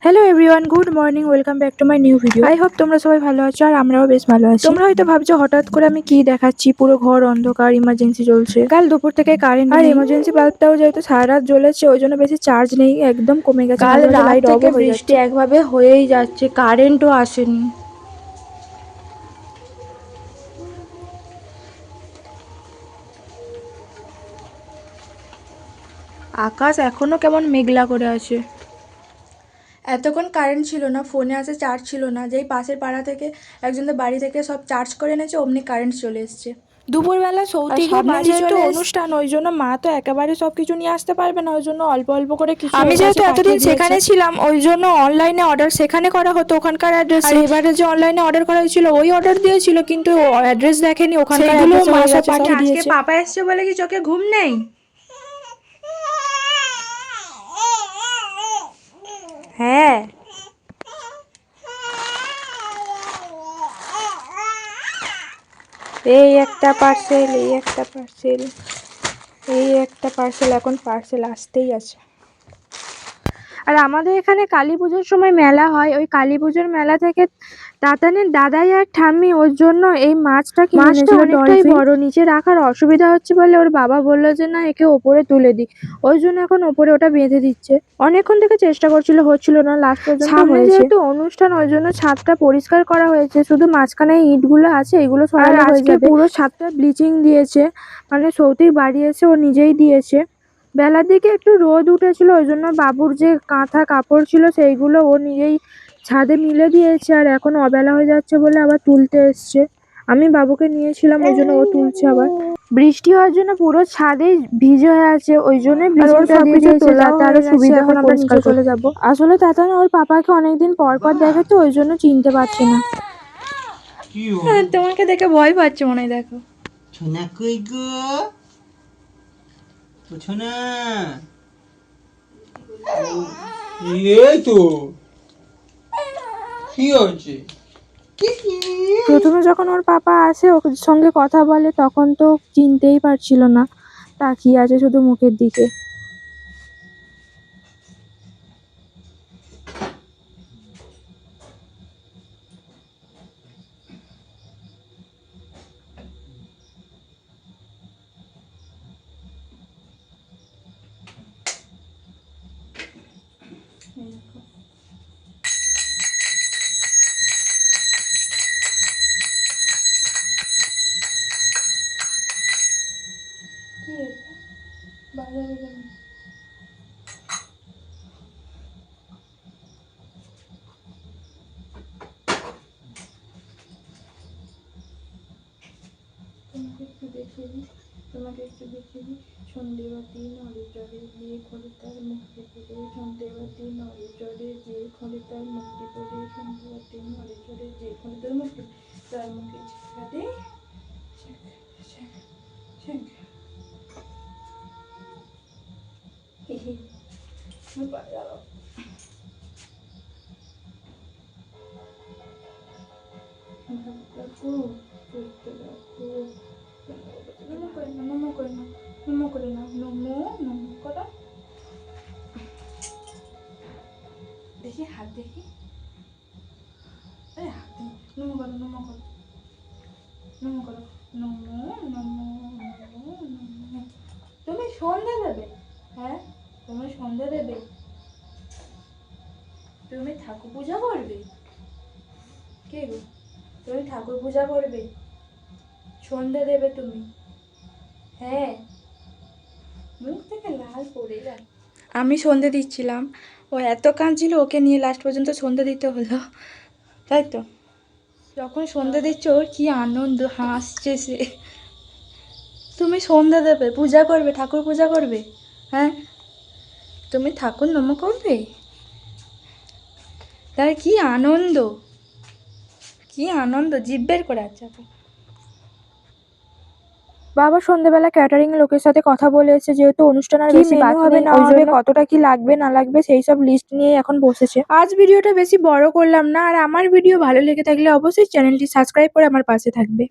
Hello everyone, good morning, welcome back to my new video. I hope তোমরা সবাই ভালো আছো আর আমরাও বেশ ভালো আছি। তোমরা হয়তো ভাবছো হঠাৎ করে আমি কি দেখাচ্ছি, পুরো ঘর অন্ধকার, ইমার্জেন্সি চলছে। কাল দুপুর থেকে কারেন্ট আর ইমার্জেন্সি বাল্বটাও যেহেতু সারা রাত জ্বলেছে ওই জন্য বেশি চার্জ নেই, একদম কমে গেছে। কাল রাত লাইট থেকে অফ হয়ে বৃষ্টি যাচ্ছে। একভাবে হয়েই যাচ্ছে, কারেন্টও আসেনি। আকাশ এখনো কেমন মেঘলা করে আছে। এতক্ষণ কারেন্ট ছিল না, ফোনে আছে চার্জ ছিল না, যেই পাশের পাড়া থেকে একজনদের বাড়ি থেকে সব চার্জ করে এনেছে অমনি কারেন্ট চলে এসছে। দুপুরবেলা সৌতিকে বাড়ি যেহেতু চলে অনুষ্ঠান ওই জন্য মা তো একেবারে সবকিছু নিয়ে আসতে পারবে না, ওই জন্য অল্প অল্প করে কিছু আমি ওর যেহেতু কাছে এতদিন পাঠিয়ে সেখানে দিয়েছে। ছিলাম ওই জন্য অনলাইনে অর্ডার সেখানে করা হতো ওখানকার অ্যাড্রেস। আর এবারে যে অনলাইনে অর্ডার করা হয়েছিল ওই অর্ডার দিয়েছিল, কিন্তু অ্যাড্রেস দেখেনি, ওখানকার সেইগুলো অ্যাড্রেসে মা হয়ে সব গেছে, সব পাঠিয়ে আজকে দিয়েছে। পাপা এসছে বলে কি চোখে ঘুম নেই? হ্যাঁ, এই একটা পার্সেল, এই একটা পার্সেল, এই একটা পার্সেল, এখন পার্সেল আসতেই আছে। আর আমাদের এখানে কালী পুজোর সময় মেলা হয়, ওই কালী পুজোর মেলা থেকে তাতানের দাদাই আর ঠাম্মি ওর জন্য এই মাছটা কিনে এনেছিল। অনেকটাই বড়, নিচে রাখার অসুবিধা হচ্ছে বলে ওর বাবা বললো যে না একে ওপরে তুলে দিই, ওই জন্য এখন ওপরে ওটা বেঁধে দিচ্ছে। অনেকক্ষণ থেকে চেষ্টা করছিল, হচ্ছিল না, লাস্ট পর্যন্ত সামনে যেহেতু অনুষ্ঠান ওই জন্য ছাদটা পরিষ্কার করা হয়েছে, শুধু মাঝখানে ইটগুলো আছে এগুলো সরালে হয়ে যাবে। পুরো ছাদটা ব্লিচিং দিয়েছে, মানে সৌতিক বাড়ি এসে ও নিজেই দিয়েছে। বেলার দিকে একটু রোদ উঠেছিল ওই জন্য বাবুর যে কাঁথা কাপড় ছিল সেইগুলো ও নিজেই ছাদে মিলে দিয়েছে, আর এখন অবেলা হয়ে যাচ্ছে বলে আবার তুলতে এসছে। আমি বাবুকে নিয়েছিলাম ওই জন্য ও তুলছে আবার। বৃষ্টি হওয়ার জন্য পুরো ছাদেই ভিজে হয়ে আছে, ওই জন্য ব্লিচিংটা দিয়ে দিয়েছে যাতে আরো সুবিধা হয় পরিষ্কার চলে যাব। আসলে তাতা ওর পাপাকে অনেকদিন পর পর দেখে তো ওই জন্য চিনতে পারছে না। তোমাকে দেখে ভয় পাচ্ছে মনে হয়, দেখো। সোনা কই গো, সোনা এই তো কি হচ্ছে? প্রথমে যখন ওর পাপা আসে ওর সঙ্গে কথা বলে তখন তো চিনতেই পারছিল না, তাকিয়ে আছে শুধু মুখের দিকে। তোমাকে একটু দেখিয়ে দিই, সন্ধেবাতি নড়ে চড়ে যে খোলে তার মুক্তি পড়ে, সন্ধেবাতি নড়ে চড়ে যে খোলে তার মুক্তি পড়ে, সন্ধেবাতি নড়ে চড়ে যে খোলে তার মুক্তি, তার মুখে ছিটকা দে দেখি হাত দেখি, হাত নমো করো, নমো করো, নমো করো, নমো নমো নমো নমো। তুমি সন্ধ্যা দেবে? হ্যাঁ তুমি সন্ধ্যা দেবে? তুমি ঠাকুর পূজা করবে? কে গো, তুমি ঠাকুর পূজা করবে? সন্ধ্যা দেবে তুমি? হ্যাঁ, মুখ থেকে লাল পড়ে যায়। আমি সন্ধ্যে দিচ্ছিলাম, ও এত কাঁদছিল, ওকে নিয়ে লাস্ট পর্যন্ত সন্ধ্যে দিতে হলো, তাই তো। যখন সন্ধ্যে দিচ্ছ ওর কি আনন্দ, হাসছে সে। তুমি সন্ধ্যা দেবে, পূজা করবে, ঠাকুর পূজা করবে? হ্যাঁ তুমি ঠাকুর নম করবে? তার কি আনন্দ, কি আনন্দ, জিভ বের করে আছে। বাবা সন্ধ্যেবেলা ক্যাটারিং লোকের সাথে কথা বলে এসেছে, যেহেতু অনুষ্ঠান আর বেশি বাকি হবে না হবে, কতটা কি লাগবে না লাগবে সেই সব লিস্ট নিয়ে এখন বসেছে। আজ ভিডিওটা বেশি বড় করলাম না, আর আমার ভিডিও ভালো লেগে থাকলে অবশ্যই চ্যানেলটি সাবস্ক্রাইব করে আমার পাশে থাকবে।